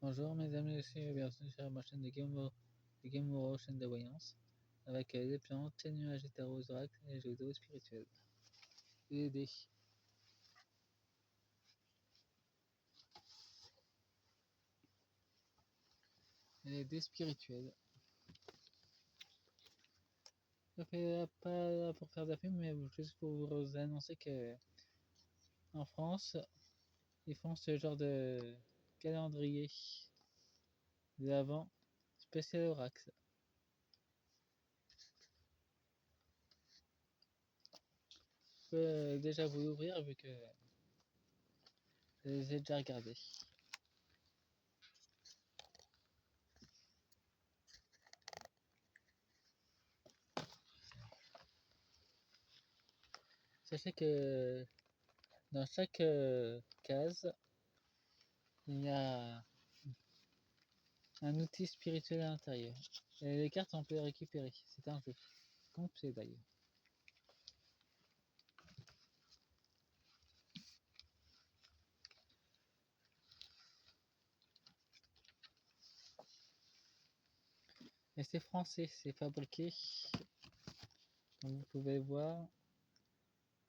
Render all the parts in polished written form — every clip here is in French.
Bonjour mesdames et messieurs, bienvenue sur ma chaîne de Game Over, chaîne de voyance, avec les plantes, les nuages hétéros, oracles et les jeux vidéo spirituels. Les dés. Les dés spirituels. Je fais pas pour faire de la pub, mais juste pour vous annoncer que en France, ils font ce genre de calendrier de l'Avent spécial oracle. Je peux déjà vous l'ouvrir vu que je les ai déjà regardés. Sachez que dans chaque case, il y a un outil spirituel à l'intérieur. Et les cartes, on peut les récupérer. C'est un jeu complet d'ailleurs. Et c'est français, c'est fabriqué, comme vous pouvez le voir,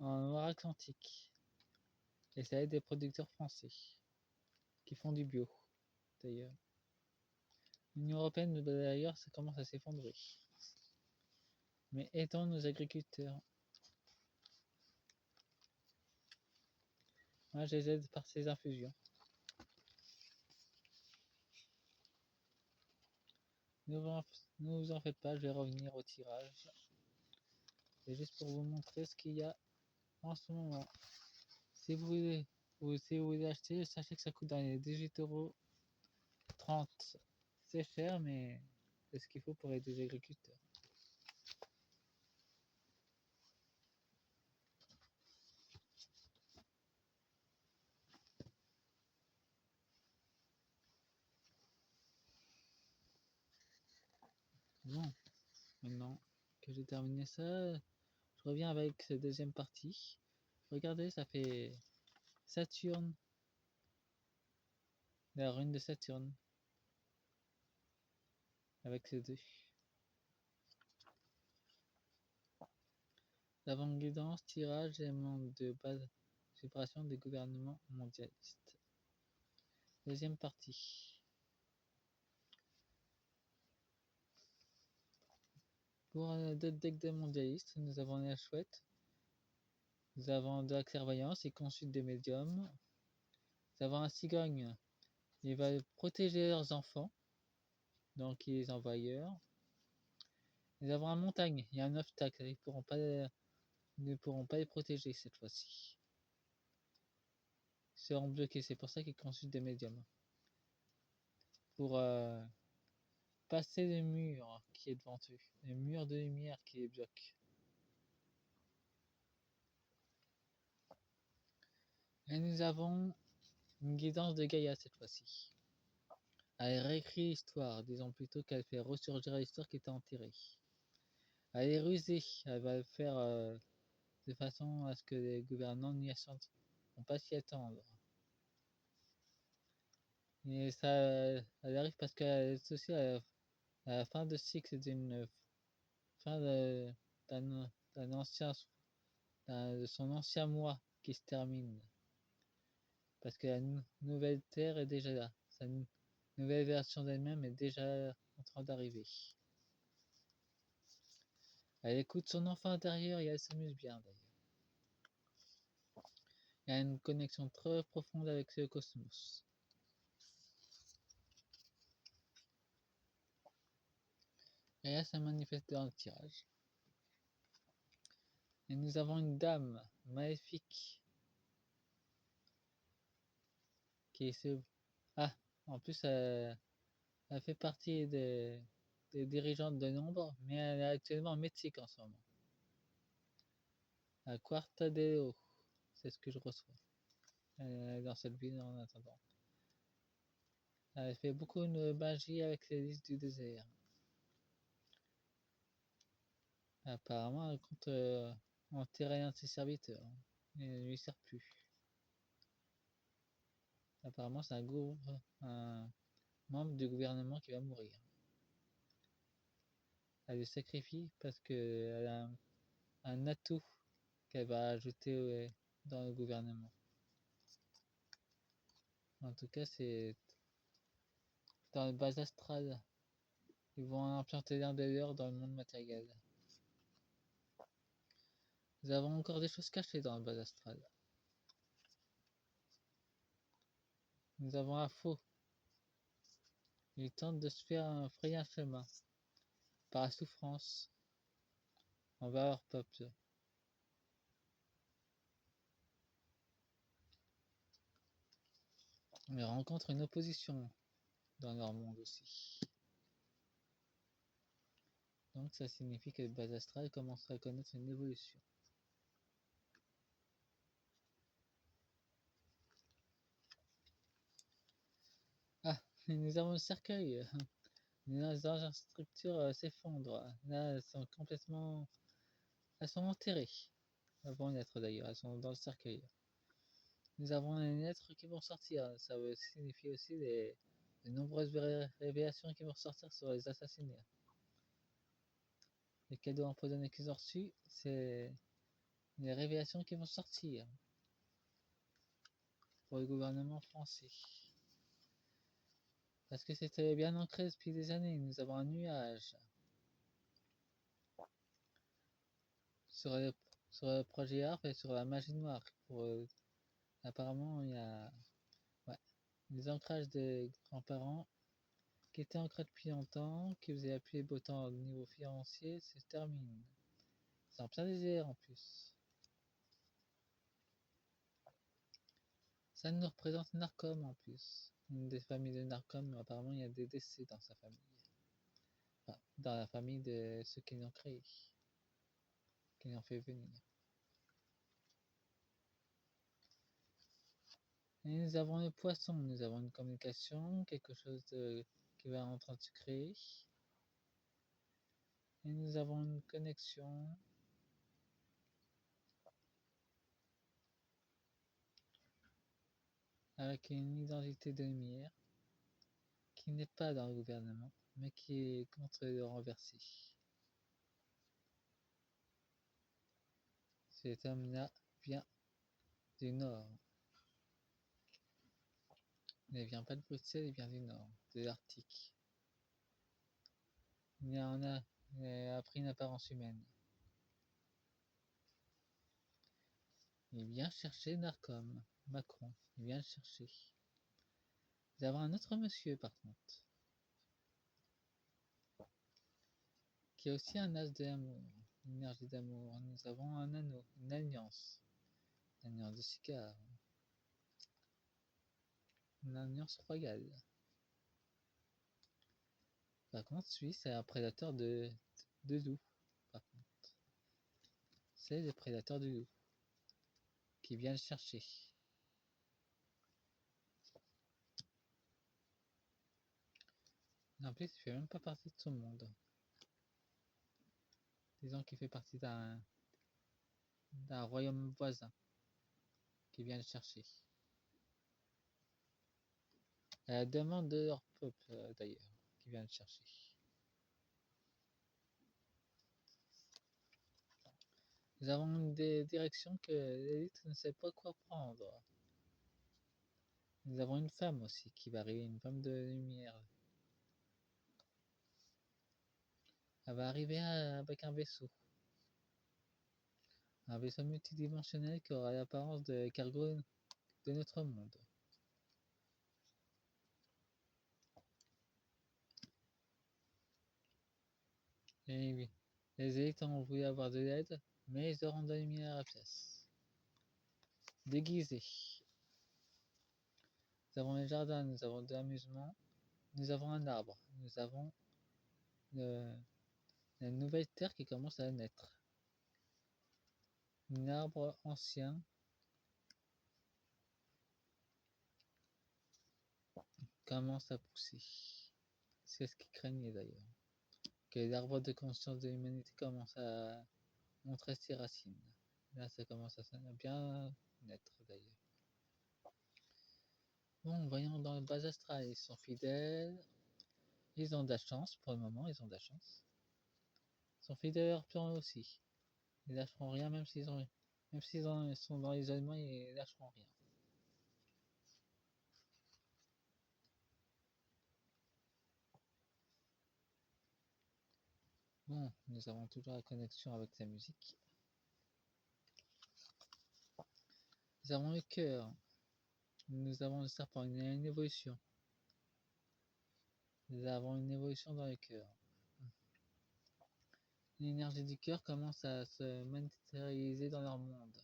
en Loire-Atlantique. Et ça aide des producteurs français qui font du bio d'ailleurs. L'Union Européenne d'ailleurs, ça commence à s'effondrer. Mais aidons nos agriculteurs. Moi, je les aide par ces infusions. Ne vous en faites pas, je vais revenir au tirage. C'est juste pour vous montrer ce qu'il y a en ce moment. Si vous voulez acheter, sachez que ça coûte dans les 18,30 €. C'est cher, mais c'est ce qu'il faut pour aider les agriculteurs. Bon, maintenant que j'ai terminé ça, je reviens avec cette deuxième partie. Regardez, ça fait Saturne, la rune de Saturne, avec ces deux. L'avant-guidance, tirage et monde de base, séparation des gouvernements mondialistes. Deuxième partie. Pour d'autres decks de mondialistes, nous avons la chouette. Nous avons de la clairvoyance, il consulte des médiums. Nous avons un cigogne, il va protéger leurs enfants, donc il les envoie ailleurs. Nous avons un montagne, il y a un obstacle, ils ne pourront pas les protéger cette fois-ci. Ils seront bloqués, c'est pour ça qu'ils consultent des médiums. Pour passer le mur qui est devant eux, le mur de lumière qui les bloque. Et nous avons une guidance de Gaïa cette fois-ci. Elle réécrit l'histoire, disons plutôt qu'elle fait ressurgir l'histoire qui était enterrée. Elle est rusée, elle va le faire de façon à ce que les gouvernants n'y vont pas s'y attendre. Et ça, elle arrive parce qu'elle est aussi à la fin de cycle d'une fin d'un ancien, de son ancien moi qui se termine. Parce que la nouvelle Terre est déjà là. Sa nouvelle version d'elle-même est déjà en train d'arriver. Elle écoute son enfant intérieur et elle s'amuse bien d'ailleurs. Il y a une connexion très profonde avec le cosmos. Et là, ça manifeste dans le tirage. Et nous avons une dame maléfique qui se... Ah, en plus, elle fait partie des dirigeantes de l'ombre, mais elle est actuellement en Mexique en ce moment. À Quartadelo, c'est ce que je reçois dans cette ville en attendant. Elle fait beaucoup de magie avec les listes du désert. Apparemment, elle compte enterrer un de ses serviteurs. Il ne lui sert plus. Apparemment, c'est un membre du gouvernement qui va mourir. Elle se sacrifie parce qu'elle a un atout qu'elle va ajouter dans le gouvernement. En tout cas, c'est dans le bas astral. Ils vont implanter l'un des leurs dans le monde matériel. Nous avons encore des choses cachées dans le bas astral. Nous avons un faux. Il tente de se faire frayer un chemin par la souffrance envers leur peuple. Ils rencontrent une opposition dans leur monde aussi. Donc ça signifie que le bas astral commencera à connaître une évolution. Ah, nous avons le cercueil. Les infrastructures s'effondrent. Là, elles sont complètement... Elles sont enterrées. Elles vont naître d'ailleurs, elles sont dans le cercueil. Nous avons les lettres qui vont sortir. Ça veut signifier aussi les nombreuses révélations qui vont sortir sur les assassinats. Les cadeaux empoisonnés qu'ils ont reçus, c'est les révélations qui vont sortir pour le gouvernement français. Parce que c'était bien ancré depuis des années. Nous avons un nuage sur le projet ARP et sur la magie noire. Apparemment, il y a des ancrages des grands-parents qui étaient ancrés depuis longtemps, qui faisaient la pluie et beau temps au niveau financier, se termine. C'est en plein désert en plus. Ça nous représente Narcom en plus. Une des familles de Narcom, apparemment il y a des décès dans sa famille. Enfin, dans la famille de ceux qui l'ont créé, qui l'ont fait venir. Et nous avons les poissons, nous avons une communication, quelque chose qui va en train de se créer. Et nous avons une connexion. Avec une identité de lumière qui n'est pas dans le gouvernement, mais qui est contre le renversé. Cet homme-là vient du nord. Il ne vient pas de Bruxelles, il vient du nord, de l'Arctique. Il a pris une apparence humaine. Il vient chercher Narcom, Macron. Il vient le chercher. Nous avons un autre monsieur par contre, qui a aussi un as de l'amour, une énergie d'amour. Nous avons un anneau, une alliance de cigare, une alliance royale. Par contre, lui, c'est un prédateur de loup. Par contre, c'est le prédateur de loup qui vient le chercher. En plus, il fait même pas partie de son monde. Disons qu'il fait partie d'un royaume voisin qui vient le chercher. À la demande de leur peuple, d'ailleurs, qui vient le chercher. Nous avons des directions que l'élite ne sait pas quoi prendre. Nous avons une femme aussi qui va arriver, une femme de lumière. Elle va arriver avec un vaisseau. Un vaisseau multidimensionnel qui aura l'apparence de cargo de notre monde. Et oui, les élites ont voulu avoir de l'aide, mais ils auront de la lumière à la place. Déguisés. Nous avons les jardins, nous avons de l'amusement, nous avons un arbre, nous avons la nouvelle terre qui commence à naître. Un arbre ancien commence à pousser. C'est ce qu'ils craignaient d'ailleurs. Que l'arbre de conscience de l'humanité commence à montrer ses racines. Là, ça commence à bien naître d'ailleurs. Bon, voyons dans le bas astral, ils sont fidèles. Ils ont de la chance pour le moment, ils ont de la chance. Ils sont fidèles à leur plan aussi. Ils lâcheront rien même s'ils sont dans l'isolement, ils lâcheront rien. Bon, nous avons toujours la connexion avec la musique. Nous avons le cœur. Nous avons le serpent, il y a une évolution. Nous avons une évolution dans le cœur. L'énergie du cœur commence à se matérialiser dans leur monde.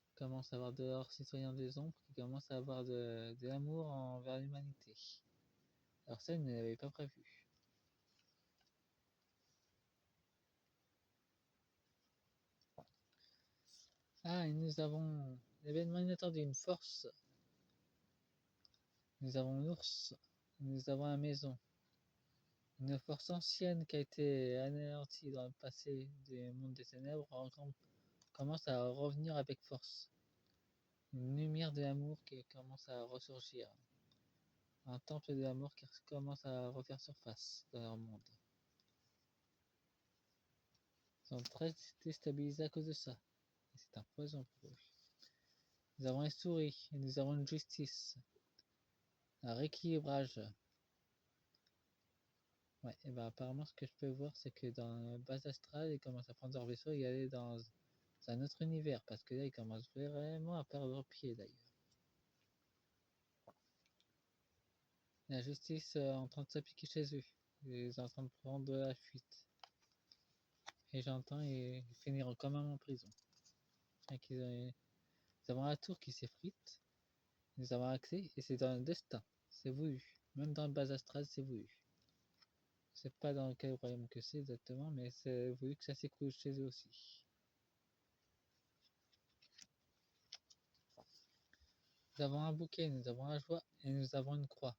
Ils commencent à avoir de leurs citoyens des ombres qui commencent à avoir de l'amour envers l'humanité. Alors ça, ils ne l'avaient pas prévu. Ah, et nous avons l'événement inattendu, une force. Nous avons l'ours. Nous avons la maison. Une force ancienne qui a été anéantie dans le passé du monde des ténèbres commence à revenir avec force. Une lumière de l'amour qui commence à ressurgir. Un temple de l'amour qui commence à refaire surface dans leur monde. Ils sont très déstabilisés à cause de ça. Et c'est un poison pour eux. Nous avons les souris et nous avons une justice. Un rééquilibrage. Ouais, et ben apparemment ce que je peux voir c'est que dans la base astrale ils commencent à prendre leur vaisseau et aller dans un autre univers parce que là ils commencent vraiment à perdre pied d'ailleurs. La justice est en train de s'appliquer chez eux. Ils sont en train de prendre de la fuite. Et j'entends ils finiront quand même en prison. Nous avons la tour qui s'effrite. Nous avons accès et c'est dans le destin. C'est voulu. Même dans le base astral c'est voulu. Je sais pas dans quel royaume que c'est exactement, mais c'est voulu que ça s'écoule chez eux aussi. Nous avons un bouquet, nous avons la joie et nous avons une croix.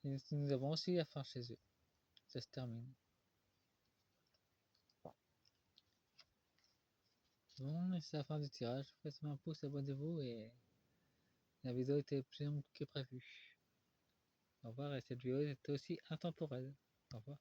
Et nous avons aussi la fin chez eux. Ça se termine. Bon, et c'est la fin du tirage. Faites-moi un pouce, abonnez-vous et la vidéo était plus longue que prévu. Au revoir et cette vidéo était aussi intemporelle. Au revoir.